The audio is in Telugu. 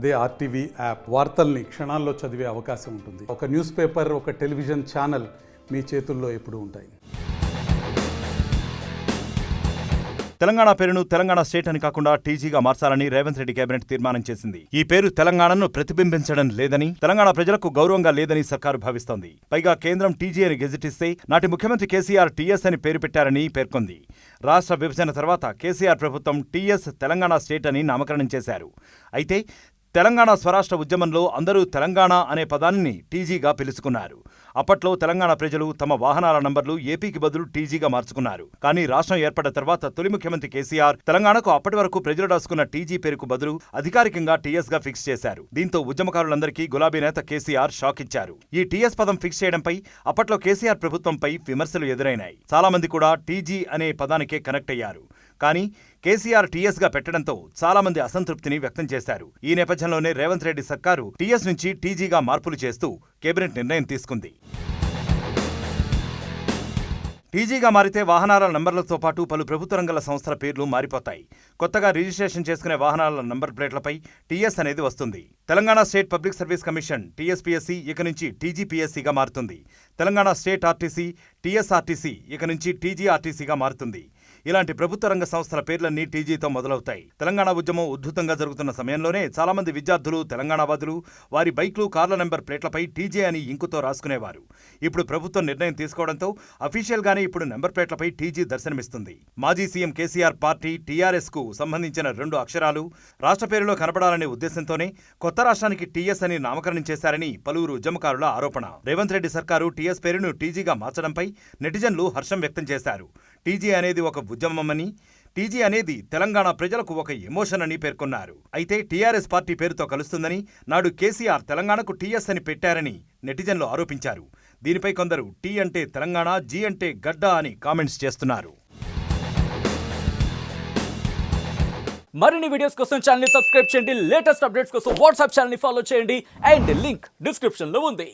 అదే ఆర్టీవీ యాప్ వార్తల్ని క్షణాల్లో చదివే అవకాశం ఉంటుంది. ఒక న్యూస్ పేపర్, ఒక టెలివిజన్ ఛానల్ మీ చేతుల్లో ఎప్పుడూ ఉంటాయి. తెలంగాణ పేరును తెలంగాణ స్టేట్ అని కాకుండా టీజీగా మార్చాలని రేవంత్ రెడ్డి కేబినెట్ తీర్మానం చేసింది. ఈ పేరు తెలంగాణను ప్రతిబింబించడం లేదని, తెలంగాణ ప్రజలకు గౌరవంగా లేదని సర్కారు భావిస్తోంది. పైగా కేంద్రం టీజీ అని గెజిట్ ఇస్తే నాటి ముఖ్యమంత్రి కేసీఆర్ టీఎస్ అని పేరు పెట్టారని పేర్కొంది. రాష్ట్ర విభజన తర్వాత కేసీఆర్ ప్రభుత్వం టీఎస్ తెలంగాణ స్టేట్ అని నామకరణం చేశారు. అయితే తెలంగాణ స్వరాష్ట్ర ఉద్యమంలో అందరూ తెలంగాణ అనే పదాన్ని టీజీగా పిలుచుకున్నారు. అప్పట్లో తెలంగాణ ప్రజలు తమ వాహనాల నంబర్లు ఏపీకి బదులు టీజీగా మార్చుకున్నారు. కానీ రాష్ట్రం ఏర్పడ్డ తర్వాత తొలి ముఖ్యమంత్రి కేసీఆర్ తెలంగాణకు అప్పటి వరకు ప్రజలు రాసుకున్న టీజీ పేరుకు బదులు అధికారికంగా టీఎస్ గా ఫిక్స్ చేశారు. దీంతో ఉద్యమకారులందరికీ గులాబీ నేత కేసీఆర్ షాక్ ఇచ్చారు. ఈ టీఎస్ పదం ఫిక్స్ చేయడంపై అప్పట్లో కేసీఆర్ ప్రభుత్వంపై విమర్శలు ఎదురైనాయి. చాలా మంది కూడా టీజీ అనే పదానికే కనెక్ట్ అయ్యారు. కానీ కేసీఆర్ టీఎస్ గా పెట్టడంతో చాలా మంది అసంతృప్తిని వ్యక్తం చేశారు. ఈ నేపథ్యంలోనే రేవంత్ రెడ్డి సర్కారు టీఎస్ నుంచి టీజీగా మార్పులు చేస్తూ కేబినెట్ నిర్ణయం తీసుకుంది. టీజీగా మారితే వాహనాల నంబర్లతో పాటు పలు ప్రభుత్వ రంగాల సంస్థల పేర్లు మారిపోతాయి. కొత్తగా రిజిస్ట్రేషన్ చేసుకునే వాహనాల నంబర్ ప్లేట్లపై టీఎస్ అనేది వస్తుంది. Telangana state public service commission TSPSC ఇక నుంచి టీజీపీఎస్సీగా మారుతుంది. తెలంగాణ స్టేట్ ఆర్టీసీ టీఎస్ఆర్టీసీ ఇక నుంచి టీజీఆర్టీసీగా మారుతుంది. ఇలాంటి ప్రభుత్వ రంగ సంస్థల పేర్లన్నీ టీజీతో మొదలవుతాయి. తెలంగాణ ఉద్యమం ఉద్ధృతంగా జరుగుతున్న సమయంలోనే చాలా మంది విద్యార్థులు, తెలంగాణవాదులు వారి బైక్లు, కార్ల నెంబర్ ప్లేట్లపై టీజీ అని ఇంకుతో రాసుకునేవారు. ఇప్పుడు ప్రభుత్వం నిర్ణయం తీసుకోవడంతో అఫీషియల్ గానే ఇప్పుడు నెంబర్ ప్లేట్లపై టీజీ దర్శనమిస్తుంది. మాజీ సీఎం కేసీఆర్ పార్టీ టీఆర్ఎస్ కు సంబంధించిన 2 అక్షరాలు రాష్ట్ర పేరులో కనపడాలనే ఉద్దేశంతోనే కొత్త రాష్ట్రానికి టీఎస్ అని నామకరణం చేశారని పలువురు ఉద్యమకారుల ఆరోపణ. రేవంత్ రెడ్డి సర్కారు టీఎస్ పేరును టీజీగా మార్చడంపై నెటిజన్లు హర్షం వ్యక్తం చేశారు. టీజీ అనేది ఒక ఉద్యమమని, టీజీ అనేది తెలంగాణ ప్రజలకు ఒక ఎమోషన్ అని పేర్కొన్నారు. అయితే టీఆర్ఎస్ పార్టీ పేరుతో కలుస్తుందని, నాడు కేసీఆర్ తెలంగాణకు టీఎస్ అని పెట్టారని నెటిజన్లు ఆరోపించారు. దీనిపై కొందరు టీ అంటే తెలంగాణ, జీ అంటే గడ్డ అని కామెంట్స్ చేస్తున్నారు. మరిన్ని వీడియోస్ కోసం ఛానల్ ని సబ్స్క్రైబ్ చేయండి. లేటెస్ట్ అప్డేట్స్ కోసం వాట్సాప్ ఛానల్ ని ఫాలో చేయండి. అండ్ లింక్ డిస్క్రిప్షన్ లో ఉంది.